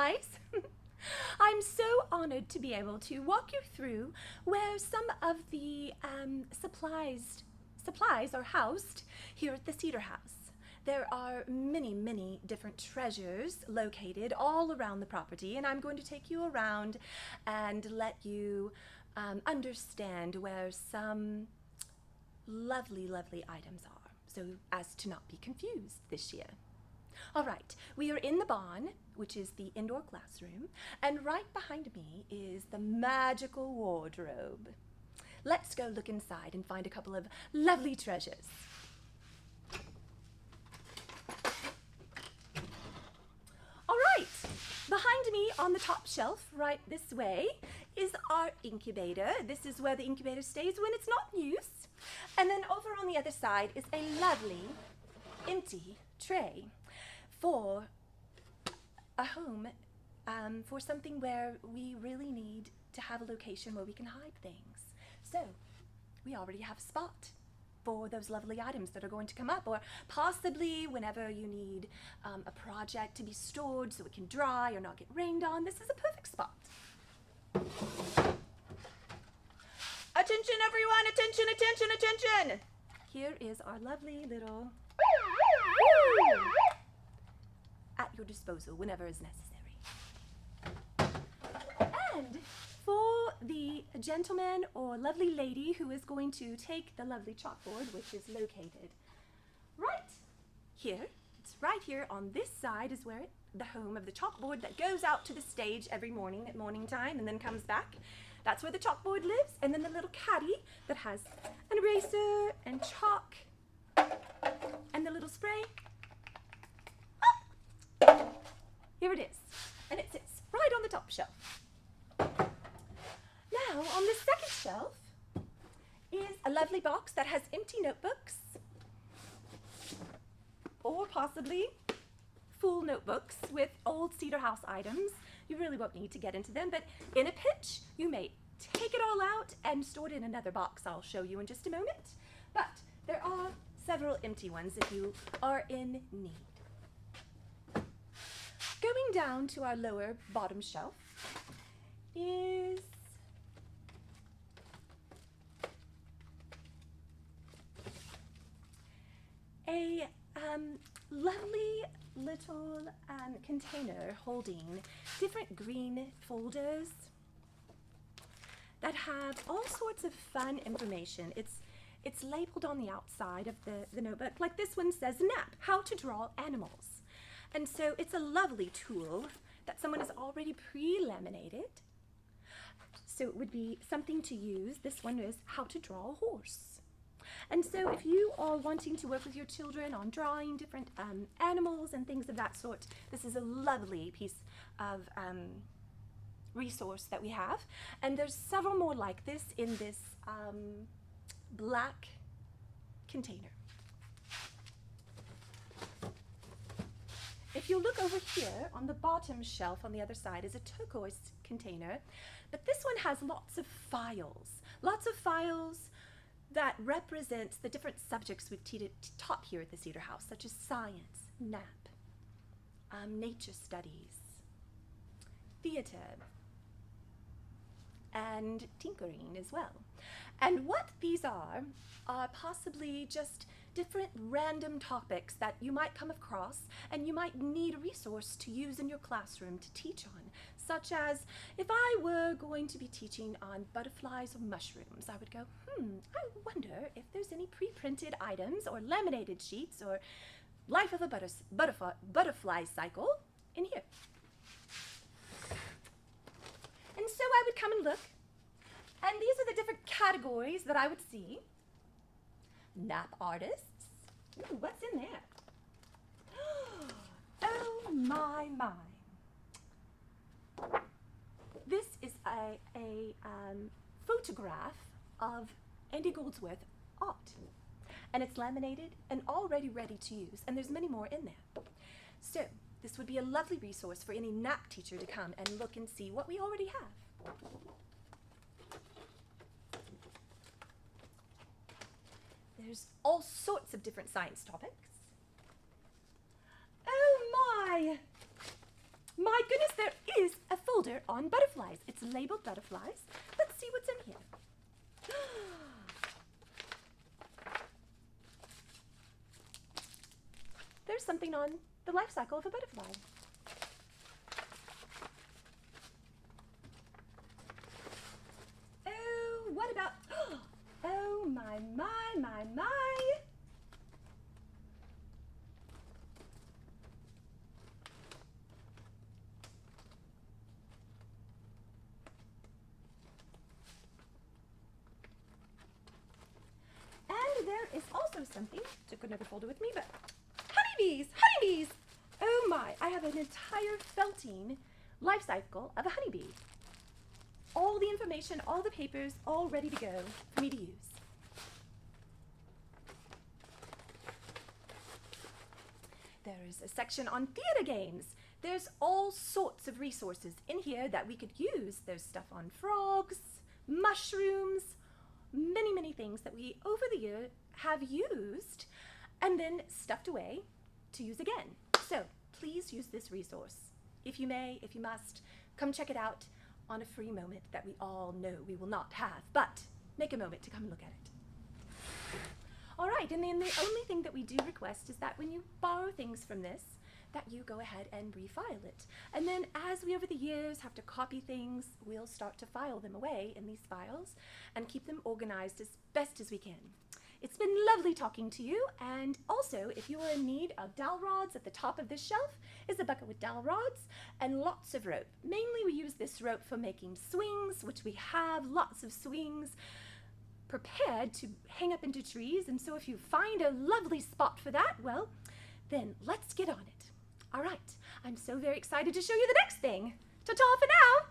butterflies. I'm so honored to be able to walk you through where some of the supplies are housed here at the Cedar House. There are many, many different treasures located all around the property, and I'm going to take you around and let you understand where some lovely, lovely items are, so as to not be confused this year. All right, we are in the barn, which is the indoor classroom, and right behind me is the magical wardrobe. Let's go look inside and find a couple of lovely treasures. All right, behind me on the top shelf, right this way, is our incubator. This is where the incubator stays when it's not in use. And then over on the other side is a lovely empty tray for a home, for something where we really need to have a location where we can hide things. So we already have a spot for those lovely items that are going to come up, or possibly whenever you need a project to be stored so it can dry or not get rained on, this is a perfect spot. Attention everyone, attention, attention, attention! Here is our lovely little at your disposal whenever is necessary. And for the gentleman or lovely lady who is going to take the lovely chalkboard, which is located right here, it's right here on this side is where the home of the chalkboard that goes out to the stage every morning at morning time and then comes back. That's where the chalkboard lives, and then the little caddy that has an eraser and chalk and the little spray. Here it is, and it sits right on the top shelf. Now, on the second shelf is a lovely box that has empty notebooks, or possibly full notebooks with old Cedar House items. You really won't need to get into them, but in a pinch, you may take it all out and store it in another box I'll show you in just a moment. But there are several empty ones if you are in need. Going down to our lower bottom shelf is a lovely little container holding different green folders that have all sorts of fun information. It's labeled on the outside of the notebook. Like this one says, NAP, how to draw animals. And so it's a lovely tool that someone has already pre-laminated. So it would be something to use. This one is how to draw a horse. And so if you are wanting to work with your children on drawing different animals and things of that sort, this is a lovely piece of resource that we have. And there's several more like this in this black container. If you look over here on the bottom shelf on the other side is a turquoise container, but this one has lots of files that represents the different subjects we've taught here at the Cedar House, such as science, NAP, nature studies, theater, and tinkering as well. And what these are possibly just different random topics that you might come across and you might need a resource to use in your classroom to teach on, such as if I were going to be teaching on butterflies or mushrooms, I would go, I wonder if there's any pre-printed items or laminated sheets or life of a butterfly cycle in here. And so I would come and look, and these are the different categories that I would see. Nap artists. Ooh, what's in there? Oh my. This is a photograph of Andy Goldsworth art. And it's laminated and already ready to use, and there's many more in there. So this would be a lovely resource for any NAP teacher to come and look and see what we already have. There's all sorts of different science topics. Oh my goodness, there on butterflies. It's labeled butterflies. Let's see what's in here. There's something on the life cycle of a butterfly. Oh, what about, oh my, my, my, my. And there is also something, took another folder with me, but honeybees, honeybees. Oh my, I have an entire felting life cycle of a honeybee. All the information, all the papers, all ready to go for me to use. There is a section on theater games. There's all sorts of resources in here that we could use. There's stuff on frogs, mushrooms, many, many things that we over the year have used and then stuffed away to use again. So please use this resource. If you may, if you must, come check it out on a free moment that we all know we will not have, but make a moment to come look at it. All right, and then the only thing that we do request is that when you borrow things from this, that you go ahead and refile it. And then as we over the years have to copy things, we'll start to file them away in these files and keep them organized as best as we can. It's been lovely talking to you, and also if you are in need of dowel rods, at the top of this shelf is a bucket with dowel rods and lots of rope. Mainly we use this rope for making swings, which we have lots of swings prepared to hang up into trees, and so if you find a lovely spot for that, well, then let's get on it. All right, I'm so very excited to show you the next thing. Ta-ta for now!